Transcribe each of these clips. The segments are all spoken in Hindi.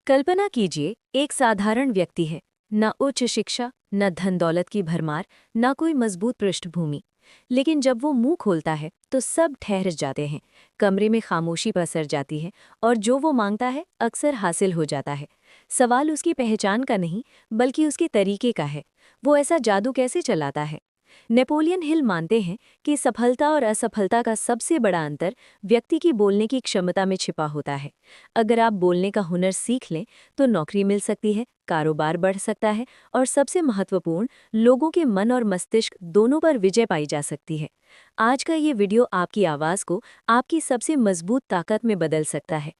कल्पना कीजिए, एक साधारण व्यक्ति है। न उच्च शिक्षा, न धन दौलत की भरमार, न कोई मजबूत पृष्ठभूमि। लेकिन जब वो मुंह खोलता है तो सब ठहर जाते हैं। कमरे में खामोशी पसर जाती है और जो वो मांगता है अक्सर हासिल हो जाता है। सवाल उसकी पहचान का नहीं, बल्कि उसके तरीके का है। वो ऐसा जादू कैसे चलाता है? नेपोलियन हिल मानते हैं कि सफलता और असफलता का सबसे बड़ा अंतर व्यक्ति की बोलने की क्षमता में छिपा होता है। अगर आप बोलने का हुनर सीख लें तो नौकरी मिल सकती है, कारोबार बढ़ सकता है और सबसे महत्वपूर्ण, लोगों के मन और मस्तिष्क दोनों पर विजय पाई जा सकती है। आज का ये वीडियो आपकी आवाज़ को आपकी सबसे मजबूत ताकत में बदल सकता है।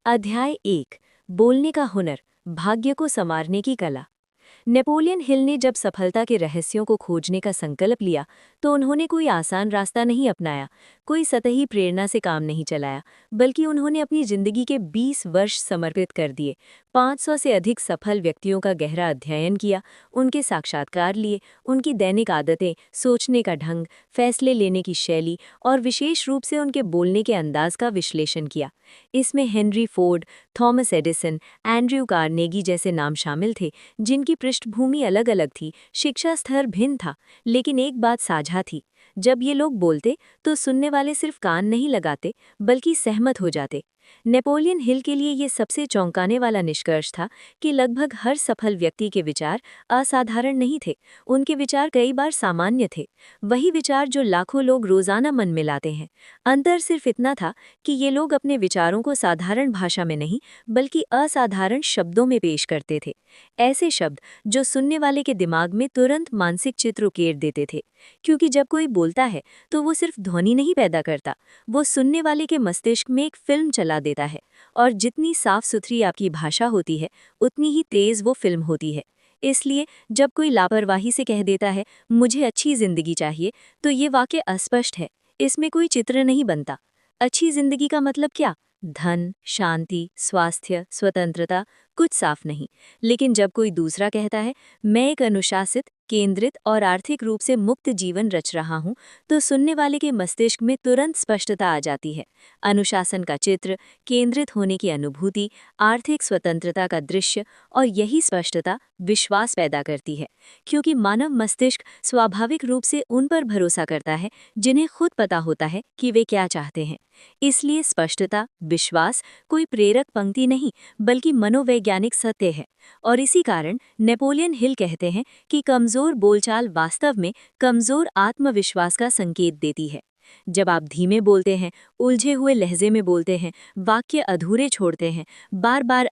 अध्याय 1, बोलने का हुनर, भाग्य को संवारने की कला। नेपोलियन हिल ने जब सफलता के रहस्यों को खोजने का संकल्प लिया तो उन्होंने कोई आसान रास्ता नहीं अपनाया, कोई सतही प्रेरणा से काम नहीं चलाया, बल्कि उन्होंने अपनी जिंदगी के 20 वर्ष समर्पित कर दिए। 500 से अधिक सफल व्यक्तियों का गहरा अध्ययन किया, उनके साक्षात्कार लिए, उनकी दैनिक आदतें, सोचने का ढंग, फैसले लेने की शैली और विशेष रूप से उनके बोलने के अंदाज का विश्लेषण किया। इसमें Henry Ford, Thomas Edison, Andrew Carnegie जैसे नाम शामिल थे, जिनकी पृष्ठभूमि अलग अलग थी, शिक्षा स्तर भिन्न था, लेकिन एक बात साझा थी। जब ये लोग बोलते तो सुनने वाले सिर्फ कान नहीं लगाते, बल्कि सहमत हो जाते। नेपोलियन हिल के लिए ये सबसे चौंकाने वाला निष्कर्ष था कि लगभग हर सफल व्यक्ति के विचार असाधारण नहीं थे। उनके विचार कई बार सामान्य थे, वही विचार जो लाखों लोग रोजाना मन में लाते हैं। अंतर सिर्फ इतना था कि ये लोग अपने विचारों को साधारण भाषा में नहीं, बल्कि असाधारण शब्दों में पेश करते थे। ऐसे शब्द जो सुनने वाले के दिमाग में तुरंत मानसिक चित्र उकेर देते थे। क्योंकि जब कोई बोलता है तो वो सिर्फ ध्वनि नहीं पैदा करता, वो सुनने वाले के मस्तिष्क में एक फिल्म चला देता है। और जितनी साफ सुथरी आपकी भाषा होती है, उतनी ही तेज वो फिल्म होती है। इसलिए जब कोई लापरवाही से कह देता है, मुझे अच्छी जिंदगी चाहिए, तो ये वाक्य अस्पष्ट है। इसमें कोई चित्र नहीं बनता। अच्छी जिंदगी का मतलब क्या? धन, शांति, स्वास्थ्य, स्वतंत्रता, कुछ साफ नहीं। लेकिन जब कोई दूसरा कहता है, मैं एक अनुशासित, केंद्रित और आर्थिक रूप से मुक्त जीवन रच रहा हूं, तो सुनने वाले के मस्तिष्क में तुरंत स्पष्टता आ जाती है। अनुशासन का चित्र, केंद्रित होने की अनुभूति, आर्थिक स्वतंत्रता का दृश्य, और यही स्पष्टता विश्वास पैदा करती है। क्योंकि मानव मस्तिष्क स्वाभाविक रूप से उन पर भरोसा करता है जिन्हें खुद पता होता है कि वे क्या चाहते हैं। इसलिए स्पष्टता, विश्वास कोई प्रेरक पंक्ति नहीं, बल्कि मनोवैज्ञानिक सत्य है। और इसी कारण नेपोलियन हिल कहते हैं कि कमजोर बोलचाल वास्तव में कमजोर आत्मविश्वास का संकेत देती है। जब आप धीमे बोलते हैं, उलझे हुए लहजे में बोलते हैं, वाक्य अधूरे छोड़ते हैं, बार बार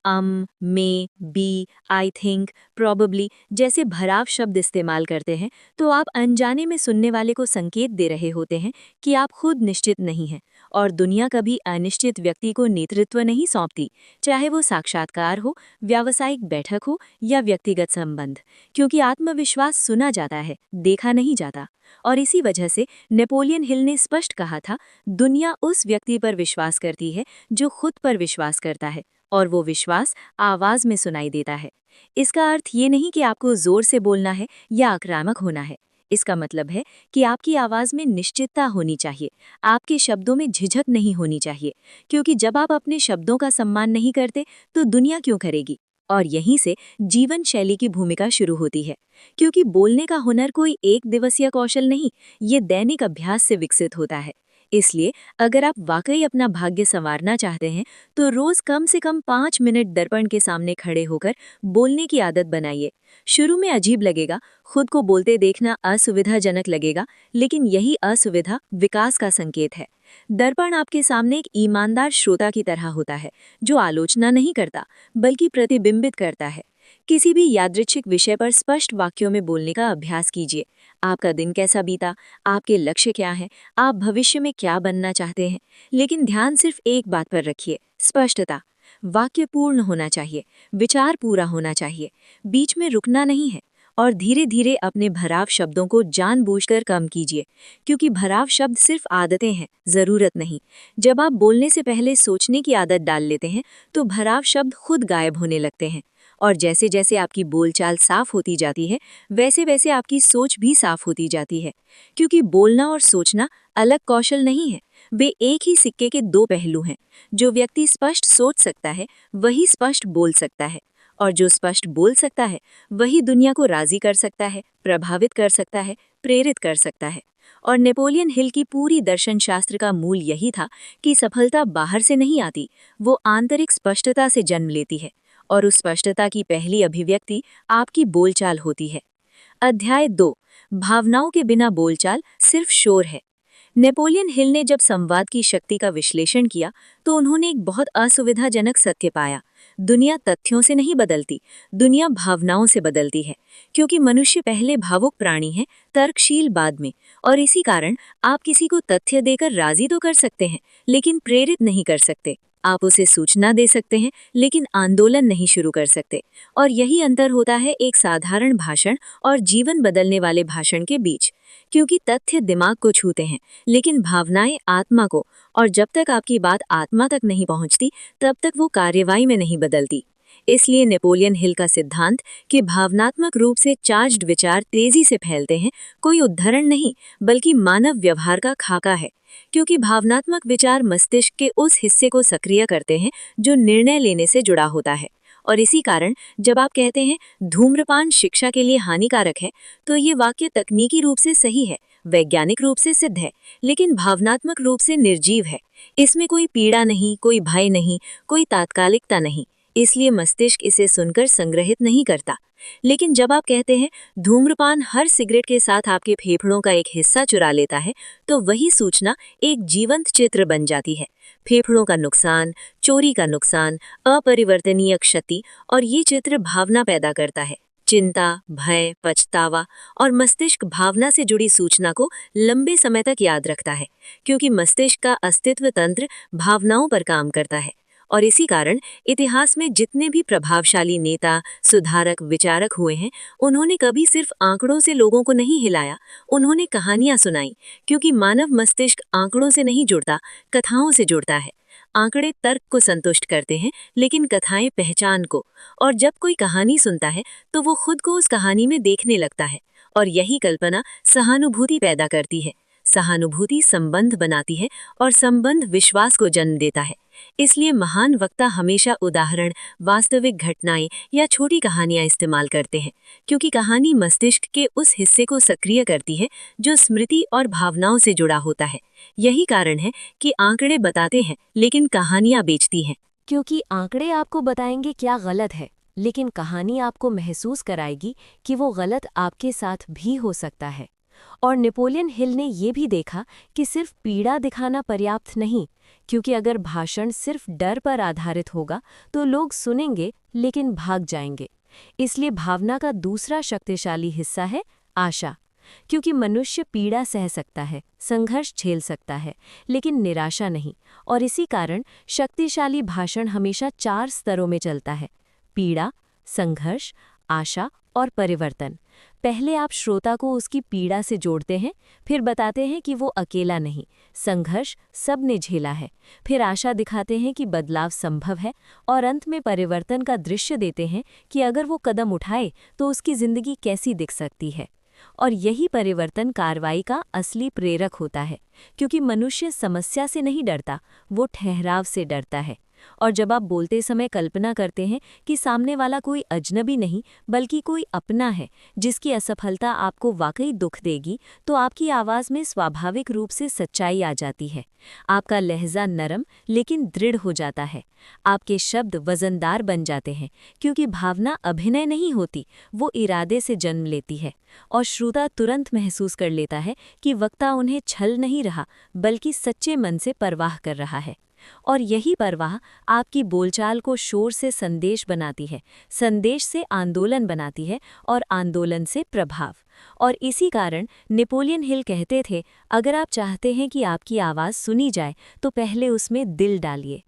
मे, बी, आई थिंक, प्रॉबेबली जैसे भराव शब्द इस्तेमाल करते हैं, तो आप अनजाने में सुनने वाले को संकेत दे रहे होते हैं कि आप खुद निश्चित नहीं हैं। और दुनिया कभी अनिश्चित व्यक्ति को नेतृत्व नहीं सौंपती, चाहे वो साक्षात्कार हो, व्यावसायिक बैठक हो या व्यक्तिगत संबंध। क्योंकि आत्मविश्वास सुना जाता है, देखा नहीं जाता। और इसी वजह से नेपोलियन हिल ने स्पष्ट कहा था, दुनिया उस व्यक्ति पर विश्वास करती है जो खुद पर विश्वास करता है, और वो विश्वास आवाज में सुनाई देता है। इसका अर्थ ये नहीं कि आपको जोर से बोलना है या आक्रामक होना है। इसका मतलब है कि आपकी आवाज में निश्चितता होनी चाहिए, आपके शब्दों में झिझक नहीं होनी चाहिए। क्योंकि जब आप अपने शब्दों का सम्मान नहीं करते तो दुनिया क्यों करेगी? और यहीं से जीवन शैली की भूमिका शुरू होती है। क्योंकि बोलने का हुनर कोई एक दिवसीय कौशल नहीं, ये दैनिक अभ्यास से विकसित होता है। इसलिए अगर आप वाकई अपना भाग्य संवारना चाहते हैं तो रोज कम से कम 5 मिनट दर्पण के सामने खड़े होकर बोलने की आदत बनाइए। शुरू में अजीब लगेगा, खुद को बोलते देखना असुविधाजनक लगेगा, लेकिन यही असुविधा विकास का संकेत है। दर्पण आपके सामने एक ईमानदार श्रोता की तरह होता है, जो आलोचना नहीं करता, बल्कि प्रतिबिंबित करता है। किसी भी यादृच्छिक विषय पर स्पष्ट वाक्यों में बोलने का अभ्यास कीजिए। आपका दिन कैसा बीता, आपके लक्ष्य क्या हैं, आप भविष्य में क्या बनना चाहते हैं। लेकिन ध्यान सिर्फ एक बात पर रखिए, स्पष्टता। वाक्य पूर्ण होना चाहिए, विचार पूरा होना चाहिए, बीच में रुकना नहीं है। और धीरे धीरे अपने भराव शब्दों को जानबूझकर कम कीजिए, क्योंकि भराव शब्द सिर्फ आदतें हैं, ज़रूरत नहीं। जब आप बोलने से पहले सोचने की आदत डाल लेते हैं तो भराव शब्द खुद गायब होने लगते हैं। और जैसे जैसे आपकी बोलचाल साफ होती जाती है, वैसे वैसे आपकी सोच भी साफ होती जाती है। क्योंकि बोलना और सोचना अलग कौशल नहीं है, वे एक ही सिक्के के दो पहलू हैं। जो व्यक्ति स्पष्ट सोच सकता है वही स्पष्ट बोल सकता है, और जो स्पष्ट बोल सकता है वही दुनिया को राजी कर सकता है, प्रभावित कर सकता है, प्रेरित कर सकता है। और नेपोलियन हिल की पूरी दर्शन शास्त्र का मूल यही था कि सफलता बाहर से नहीं आती, वो आंतरिक स्पष्टता से जन्म लेती है, और उस स्पष्टता की पहली अभिव्यक्ति आपकी बोलचाल होती है। अध्याय 2, भावनाओं के बिना बोलचाल सिर्फ शोर है। नेपोलियन हिल ने जब संवाद की शक्ति का विश्लेषण किया तो उन्होंने एक बहुत असुविधाजनक सत्य पाया। दुनिया तथ्यों से नहीं बदलती, दुनिया भावनाओं से बदलती है। क्योंकि मनुष्य पहले भावुक प्राणी है, तर्कशील बाद में। और इसी कारण आप किसी को तथ्य देकर राजी तो कर सकते हैं, लेकिन प्रेरित नहीं कर सकते। आप उसे सूचना दे सकते हैं, लेकिन आंदोलन नहीं शुरू कर सकते। और यही अंतर होता है एक साधारण भाषण और जीवन बदलने वाले भाषण के बीच। क्योंकि तथ्य दिमाग को छूते हैं, लेकिन भावनाएं आत्मा को, और जब तक आपकी बात आत्मा तक नहीं पहुंचती तब तक वो कार्यवाही में नहीं बदलती। इसलिए नेपोलियन हिल का सिद्धांत कि भावनात्मक रूप से चार्ज्ड विचार तेजी से फैलते हैं कोई उद्धरण नहीं, बल्कि मानव व्यवहार का खाका है। क्योंकि भावनात्मक विचार मस्तिष्क के उस हिस्से को सक्रिय करते हैं जो निर्णय लेने से जुड़ा होता है। और इसी कारण जब आप कहते हैं धूम्रपान शिक्षा के लिए हानिकारक है, तो ये वाक्य तकनीकी रूप से सही है, वैज्ञानिक रूप से सिद्ध है, लेकिन भावनात्मक रूप से निर्जीव है। इसमें कोई पीड़ा नहीं, कोई भय नहीं, कोई तात्कालिकता नहीं। इसलिए मस्तिष्क इसे सुनकर संग्रहित नहीं करता। लेकिन जब आप कहते हैं धूम्रपान हर सिगरेट के साथ आपके फेफड़ों का एक हिस्सा चुरा लेता है, तो वही सूचना एक जीवंत चित्र बन जाती है। फेफड़ों का नुकसान, चोरी का नुकसान, अपरिवर्तनीय क्षति, और ये चित्र भावना पैदा करता है। चिंता, भय, पछतावा, और मस्तिष्क भावना से जुड़ी सूचना को लंबे समय तक याद रखता है, क्योंकि मस्तिष्क का अस्तित्व तंत्र भावनाओं पर काम करता है। और इसी कारण इतिहास में जितने भी प्रभावशाली नेता, सुधारक, विचारक हुए हैं, उन्होंने कभी सिर्फ आंकड़ों से लोगों को नहीं हिलाया, उन्होंने कहानियां सुनाई। क्योंकि मानव मस्तिष्क आंकड़ों से नहीं जुड़ता, कथाओं से जुड़ता है। आंकड़े तर्क को संतुष्ट करते हैं, लेकिन कथाएं पहचान को। और जब कोई कहानी सुनता है तो वो खुद को उस कहानी में देखने लगता है, और यही कल्पना सहानुभूति पैदा करती है। सहानुभूति संबंध बनाती है, और संबंध विश्वास को जन्म देता है। इसलिए महान वक्ता हमेशा उदाहरण, वास्तविक घटनाएं या छोटी कहानियां इस्तेमाल करते हैं, क्योंकि कहानी मस्तिष्क के उस हिस्से को सक्रिय करती है जो स्मृति और भावनाओं से जुड़ा होता है। यही कारण है कि आंकड़े बताते हैं, लेकिन कहानियां बेचती हैं। क्योंकि आंकड़े आपको बताएंगे क्या गलत है, लेकिन कहानी आपको महसूस कराएगी कि वो गलत आपके साथ भी हो सकता है। और नेपोलियन हिल ने ये भी देखा कि सिर्फ पीड़ा दिखाना पर्याप्त नहीं, क्योंकि अगर भाषण सिर्फ डर पर आधारित होगा तो लोग सुनेंगे लेकिन भाग जाएंगे। इसलिए भावना का दूसरा शक्तिशाली हिस्सा है आशा। क्योंकि मनुष्य पीड़ा सह सकता है, संघर्ष झेल सकता है, लेकिन निराशा नहीं। और इसी कारण शक्तिशाली भाषण हमेशा 4 स्तरों में चलता है: पीड़ा, संघर्ष, आशा और परिवर्तन। पहले आप श्रोता को उसकी पीड़ा से जोड़ते हैं, फिर बताते हैं कि वो अकेला नहीं, संघर्ष सबने झेला है, फिर आशा दिखाते हैं कि बदलाव संभव है, और अंत में परिवर्तन का दृश्य देते हैं कि अगर वो कदम उठाए तो उसकी जिंदगी कैसी दिख सकती है। और यही परिवर्तन कार्रवाई का असली प्रेरक होता है, क्योंकि मनुष्य समस्या से नहीं डरता, वो ठहराव से डरता है। और जब आप बोलते समय कल्पना करते हैं कि सामने वाला कोई अजनबी नहीं बल्कि कोई अपना है जिसकी असफलता आपको वाकई दुख देगी, तो आपकी आवाज़ में स्वाभाविक रूप से सच्चाई आ जाती है। आपका लहजा नरम लेकिन दृढ़ हो जाता है। आपके शब्द वजनदार बन जाते हैं, क्योंकि भावना अभिनय नहीं होती, वो इरादे से जन्म लेती है। और श्रोता तुरंत महसूस कर लेता है कि वक्ता उन्हें छल नहीं रहा, बल्कि सच्चे मन से परवाह कर रहा है। और यही परवाह आपकी बोलचाल को शोर से संदेश बनाती है, संदेश से आंदोलन बनाती है, और आंदोलन से प्रभाव। और इसी कारण नेपोलियन हिल कहते थे, अगर आप चाहते हैं कि आपकी आवाज़ सुनी जाए तो पहले उसमें दिल डालिए।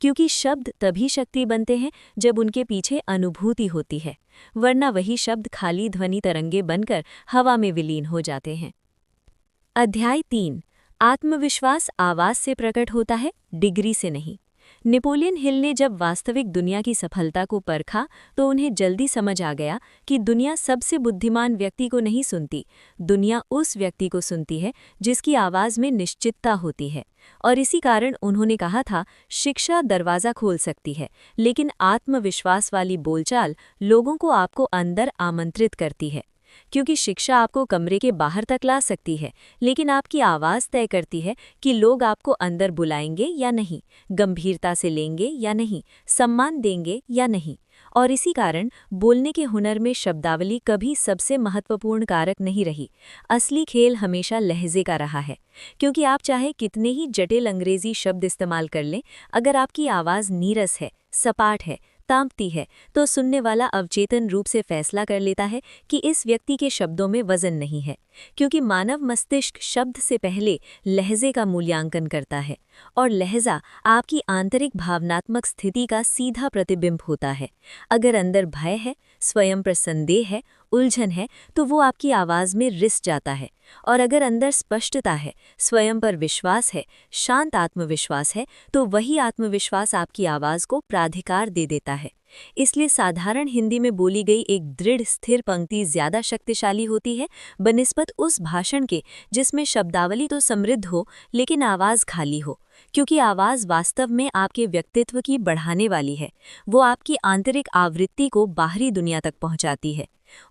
क्योंकि शब्द तभी शक्ति बनते हैं जब उनके पीछे अनुभूति होती है, वरना वही शब्द खाली ध्वनि तरंगे बनकर हवा में विलीन हो जाते हैं। अध्याय 3। आत्मविश्वास आवाज से प्रकट होता है, डिग्री से नहीं। नेपोलियन हिल ने जब वास्तविक दुनिया की सफलता को परखा तो उन्हें जल्दी समझ आ गया कि दुनिया सबसे बुद्धिमान व्यक्ति को नहीं सुनती, दुनिया उस व्यक्ति को सुनती है जिसकी आवाज़ में निश्चितता होती है। और इसी कारण उन्होंने कहा था, शिक्षा दरवाज़ा खोल सकती है, लेकिन आत्मविश्वास वाली बोलचाल लोगों को आपको अंदर आमंत्रित करती है। क्योंकि शिक्षा आपको कमरे के बाहर तक ला सकती है, लेकिन आपकी आवाज़ तय करती है कि लोग आपको अंदर बुलाएंगे या नहीं, गंभीरता से लेंगे या नहीं, सम्मान देंगे या नहीं। और इसी कारण बोलने के हुनर में शब्दावली कभी सबसे महत्वपूर्ण कारक नहीं रही। असली खेल हमेशा लहजे का रहा है, क्योंकि आप चाहे कितने ही जटिल अंग्रेजी शब्द इस्तेमाल कर लें, अगर आपकी आवाज़ नीरस है, सपाट है, तामती है, तो सुनने वाला अवचेतन रूप से फैसला कर लेता है कि इस व्यक्ति के शब्दों में वजन नहीं है। क्योंकि मानव मस्तिष्क शब्द से पहले लहजे का मूल्यांकन करता है, और लहजा आपकी आंतरिक भावनात्मक स्थिति का सीधा प्रतिबिंब होता है। अगर अंदर भय है, स्वयं पर संदेह है, उलझन है, तो वो आपकी आवाज़ में रिस जाता है। और अगर अंदर स्पष्टता है, स्वयं पर विश्वास है, शांत आत्मविश्वास है, तो वही आत्मविश्वास आपकी आवाज़ को प्राधिकार दे देता है। इसलिए साधारण हिंदी में बोली गई एक दृढ़ स्थिर पंक्ति ज़्यादा शक्तिशाली होती है बनिस्बत उस भाषण के जिसमें शब्दावली तो समृद्ध हो लेकिन आवाज़ खाली हो। क्योंकि आवाज़ वास्तव में आपके व्यक्तित्व की बढ़ाने वाली है, वो आपकी आंतरिक आवृत्ति को बाहरी दुनिया तक पहुंचाती है।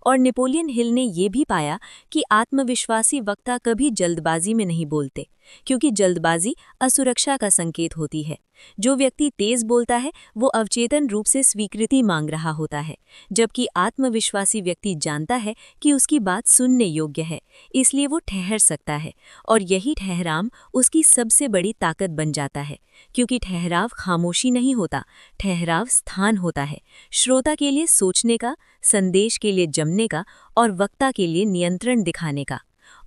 और नेपोलियन हिल ने ये भी पाया कि आत्मविश्वासी वक्ता कभी जल्दबाजी में नहीं बोलते, क्योंकि जल्दबाजी असुरक्षा का संकेत होती है। जो व्यक्ति तेज बोलता है वो अवचेतन रूप से स्वीकृति मांग रहा होता है, जबकि आत्मविश्वासी व्यक्ति जानता है कि उसकी बात सुनने योग्य है, इसलिए वो ठहर सकता है। और यही ठहराव उसकी सबसे बड़ी ताकत बन जाता है, क्योंकि ठहराव खामोशी नहीं होता, ठहराव स्थान होता है, श्रोता के लिए सोचने का, संदेश के लिए जमने का और वक्ता के लिए नियंत्रण दिखाने का।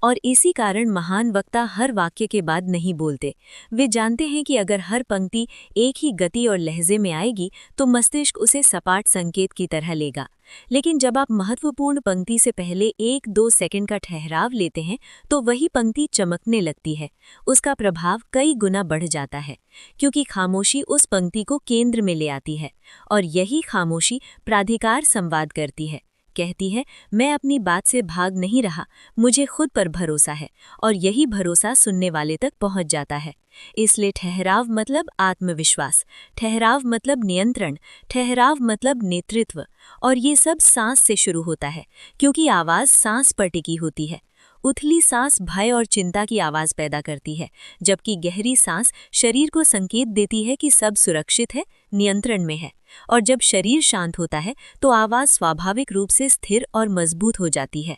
और इसी कारण महान वक्ता हर वाक्य के बाद नहीं बोलते। वे जानते हैं कि अगर हर पंक्ति एक ही गति और लहजे में आएगी तो मस्तिष्क उसे सपाट संकेत की तरह लेगा। लेकिन जब आप महत्वपूर्ण पंक्ति से पहले 1-2 सेकंड का ठहराव लेते हैं तो वही पंक्ति चमकने लगती है, उसका प्रभाव कई गुना बढ़ जाता है, क्योंकि खामोशी उस पंक्ति को केंद्र में ले आती है। और यही खामोशी प्राधिकार संवाद करती है, कहती है, मैं अपनी बात से भाग नहीं रहा, मुझे खुद पर भरोसा है। और यही भरोसा सुनने वाले तक पहुंच जाता है। इसलिए ठहराव मतलब आत्मविश्वास, ठहराव मतलब नियंत्रण, ठहराव मतलब नेतृत्व। और ये सब सांस से शुरू होता है, क्योंकि आवाज़ सांस पर टिकी होती है। उथली सांस भय और चिंता की आवाज़ पैदा करती है, जबकि गहरी सांस शरीर को संकेत देती है कि सब सुरक्षित है, नियंत्रण में है। और जब शरीर शांत होता है तो आवाज़ स्वाभाविक रूप से स्थिर और मजबूत हो जाती है।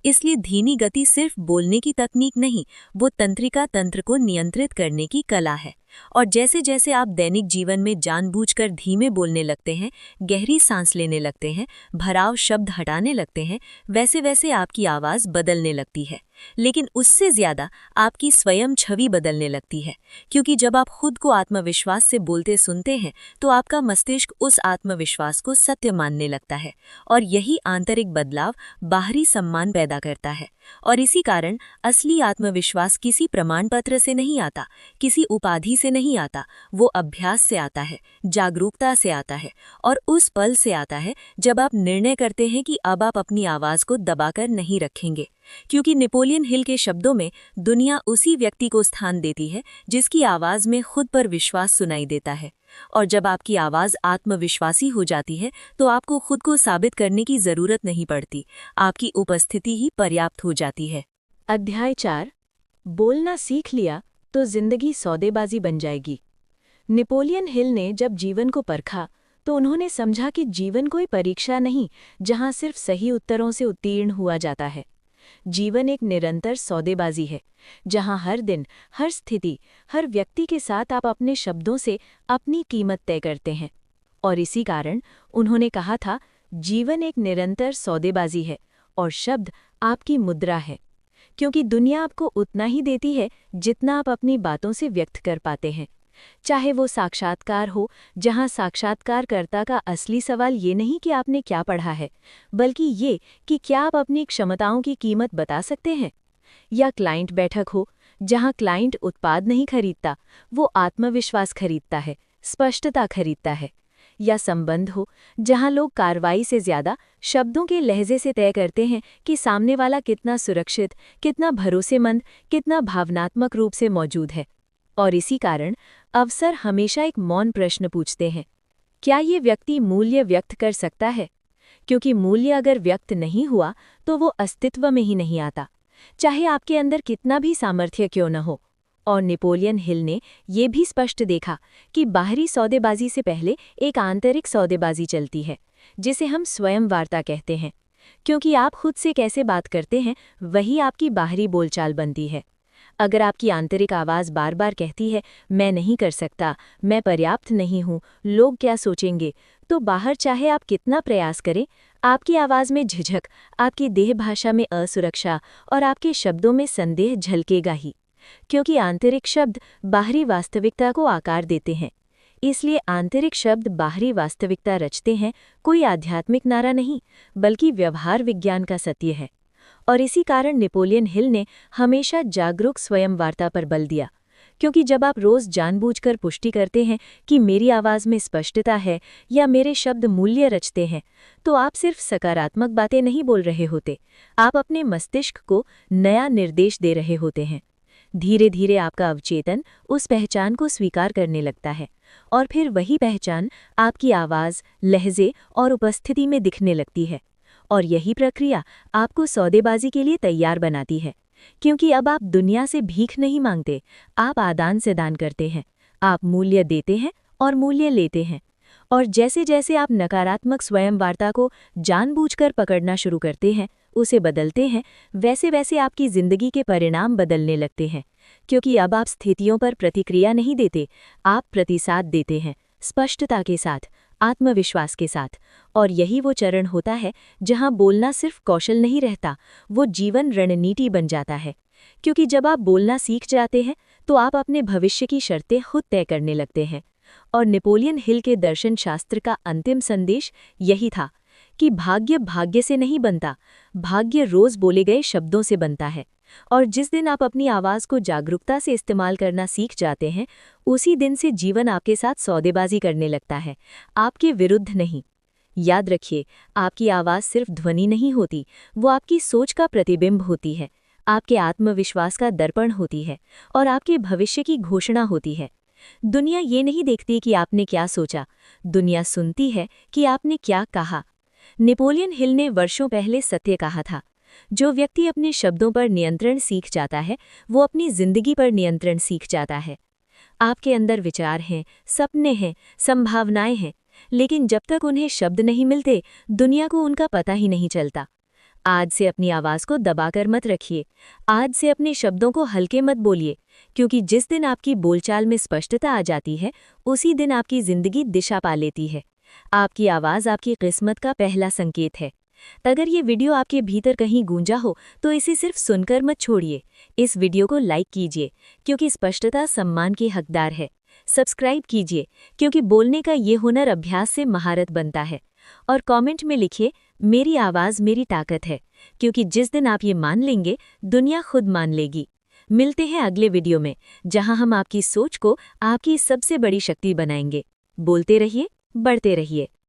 इसलिए धीमी गति सिर्फ बोलने की तकनीक नहीं, वो तंत्रिका तंत्र को नियंत्रित करने की कला है। और जैसे जैसे आप दैनिक जीवन में जानबूझकर धीमे बोलने लगते हैं, गहरी सांस लेने लगते हैं, भराव शब्द हटाने लगते हैं, वैसे वैसे आपकी आवाज़ बदलने लगती है। लेकिन उससे ज़्यादा आपकी स्वयं छवि बदलने लगती है, क्योंकि जब आप खुद को आत्मविश्वास से बोलते सुनते हैं तो आपका मस्तिष्क उस आत्मविश्वास को सत्य मानने लगता है। और यही आंतरिक बदलाव बाहरी सम्मान पैदा करता है। और इसी कारण असली आत्मविश्वास किसी प्रमाण पत्र से नहीं आता, किसी उपाधि से नहीं आता, वो अभ्यास से आता है, जागरूकता से आता है, और उस पल से आता है जब आप निर्णय करते हैं कि अब आप अपनी आवाज़ को दबाकर नहीं रखेंगे। क्योंकि नेपोलियन हिल के शब्दों में दुनिया उसी व्यक्ति को स्थान देती है जिसकी आवाज़ में खुद पर विश्वास सुनाई देता है। और जब आपकी आवाज़ आत्मविश्वासी हो जाती है तो आपको खुद को साबित करने की ज़रूरत नहीं पड़ती, आपकी उपस्थिति ही पर्याप्त हो जाती है। अध्याय 4। बोलना सीख लिया तो जिंदगी सौदेबाजी बन जाएगी। नेपोलियन हिल ने जब जीवन को परखा तो उन्होंने समझा कि जीवन कोई परीक्षा नहीं जहां सिर्फ सही उत्तरों से उत्तीर्ण हुआ जाता है। जीवन एक निरंतर सौदेबाजी है, जहां हर दिन, हर स्थिति, हर व्यक्ति के साथ आप अपने शब्दों से अपनी कीमत तय करते हैं। और इसी कारण उन्होंने कहा था, जीवन एक निरंतर सौदेबाजी है और शब्द आपकी मुद्रा है, क्योंकि दुनिया आपको उतना ही देती है जितना आप अपनी बातों से व्यक्त कर पाते हैं। चाहे वो साक्षात्कार हो, जहां साक्षात्कारकर्ता का असली सवाल ये नहीं कि आपने क्या पढ़ा है, बल्कि ये कि क्या आप अपनी क्षमताओं की कीमत बता सकते हैं। या क्लाइंट बैठक हो, जहां क्लाइंट उत्पाद नहीं खरीदता, वो आत्मविश्वास खरीदता है, स्पष्टता खरीदता है। या संबंध हो, जहां लोग कार्रवाई से ज्यादा शब्दों के लहजे से तय करते हैं कि सामने वाला कितना सुरक्षित, कितना भरोसेमंद, कितना भावनात्मक रूप से मौजूद है। और इसी कारण अवसर हमेशा एक मौन प्रश्न पूछते हैं, क्या ये व्यक्ति मूल्य व्यक्त कर सकता है? क्योंकि मूल्य अगर व्यक्त नहीं हुआ तो वो अस्तित्व में ही नहीं आता, चाहे आपके अंदर कितना भी सामर्थ्य क्यों न हो। और नेपोलियन हिल ने ये भी स्पष्ट देखा कि बाहरी सौदेबाजी से पहले एक आंतरिक सौदेबाजी चलती है, जिसे हम स्वयं वार्ता कहते हैं। क्योंकि आप खुद से कैसे बात करते हैं, वही आपकी बाहरी बोलचाल बनती है। अगर आपकी आंतरिक आवाज़ बार बार कहती है, मैं नहीं कर सकता, मैं पर्याप्त नहीं हूँ, लोग क्या सोचेंगे, तो बाहर चाहे आप कितना प्रयास करें, आपकी आवाज़ में झिझक, आपकी देह भाषा में असुरक्षा और आपके शब्दों में संदेह झलकेगा ही। क्योंकि आंतरिक शब्द बाहरी वास्तविकता को आकार देते हैं। इसलिए आंतरिक शब्द बाहरी वास्तविकता रचते हैं, कोई आध्यात्मिक नारा नहीं, बल्कि व्यवहार विज्ञान का सत्य है। और इसी कारण नेपोलियन हिल ने हमेशा जागरूक स्वयं वार्ता पर बल दिया। क्योंकि जब आप रोज जानबूझकर पुष्टि करते हैं कि मेरी आवाज़ में स्पष्टता है या मेरे शब्द मूल्य रचते हैं, तो आप सिर्फ सकारात्मक बातें नहीं बोल रहे होते, आप अपने मस्तिष्क को नया निर्देश दे रहे होते हैं। धीरे धीरे आपका अवचेतन उस पहचान को स्वीकार करने लगता है, और फिर वही पहचान आपकी आवाज़, लहजे और उपस्थिति में दिखने लगती है। और यही प्रक्रिया आपको सौदेबाजी के लिए तैयार बनाती है। क्योंकि अब आप दुनिया से भीख नहीं मांगते, आप आदान से दान करते हैं, आप मूल्य देते हैं और मूल्य लेते हैं। और जैसे जैसे आप नकारात्मक स्वयं वार्ता को जानबूझकर पकड़ना शुरू करते हैं, उसे बदलते हैं, वैसे वैसे आपकी जिंदगी के परिणाम बदलने लगते हैं। क्योंकि अब आप स्थितियों पर प्रतिक्रिया नहीं देते, आप प्रतिसाद देते हैं, स्पष्टता के साथ, आत्मविश्वास के साथ। और यही वो चरण होता है जहां बोलना सिर्फ कौशल नहीं रहता, वो जीवन रणनीति बन जाता है। क्योंकि जब आप बोलना सीख जाते हैं तो आप अपने भविष्य की शर्तें खुद तय करने लगते हैं। और नेपोलियन हिल के दर्शन शास्त्र का अंतिम संदेश यही था कि भाग्य भाग्य से नहीं बनता, भाग्य रोज बोले गए शब्दों से बनता है। और जिस दिन आप अपनी आवाज़ को जागरूकता से इस्तेमाल करना सीख जाते हैं, उसी दिन से जीवन आपके साथ सौदेबाजी करने लगता है, आपके विरुद्ध नहीं। याद रखिए, आपकी आवाज़ सिर्फ ध्वनि नहीं होती, वो आपकी सोच का प्रतिबिंब होती है, आपके आत्मविश्वास का दर्पण होती है और आपके भविष्य की घोषणा होती है। दुनिया ये नहीं देखती कि आपने क्या सोचा, दुनिया सुनती है कि आपने क्या कहा। नेपोलियन हिल ने वर्षों पहले सत्य कहा था, जो व्यक्ति अपने शब्दों पर नियंत्रण सीख जाता है, वो अपनी जिंदगी पर नियंत्रण सीख जाता है। आपके अंदर विचार हैं, सपने हैं, संभावनाएं हैं, लेकिन जब तक उन्हें शब्द नहीं मिलते, दुनिया को उनका पता ही नहीं चलता। आज से अपनी आवाज़ को दबाकर मत रखिए, आज से अपने शब्दों को हल्के मत बोलिए, क्योंकि जिस दिन आपकी बोलचाल में स्पष्टता आ जाती है, उसी दिन आपकी जिंदगी दिशा पा लेती है। आपकी आवाज़ आपकी किस्मत का पहला संकेत है। अगर ये वीडियो आपके भीतर कहीं गूंजा हो तो इसे सिर्फ सुनकर मत छोड़िए, इस वीडियो को लाइक कीजिए, क्योंकि स्पष्टता सम्मान की हकदार है। सब्सक्राइब कीजिए, क्योंकि बोलने का ये हुनर अभ्यास से महारत बनता है। और कमेंट में लिखिए, मेरी आवाज़ मेरी ताकत है, क्योंकि जिस दिन आप ये मान लेंगे, दुनिया खुद मान लेगी। मिलते हैं अगले वीडियो में, जहां हम आपकी सोच को आपकी सबसे बड़ी शक्ति बनाएंगे। बोलते रहिए, बढ़ते रहिए।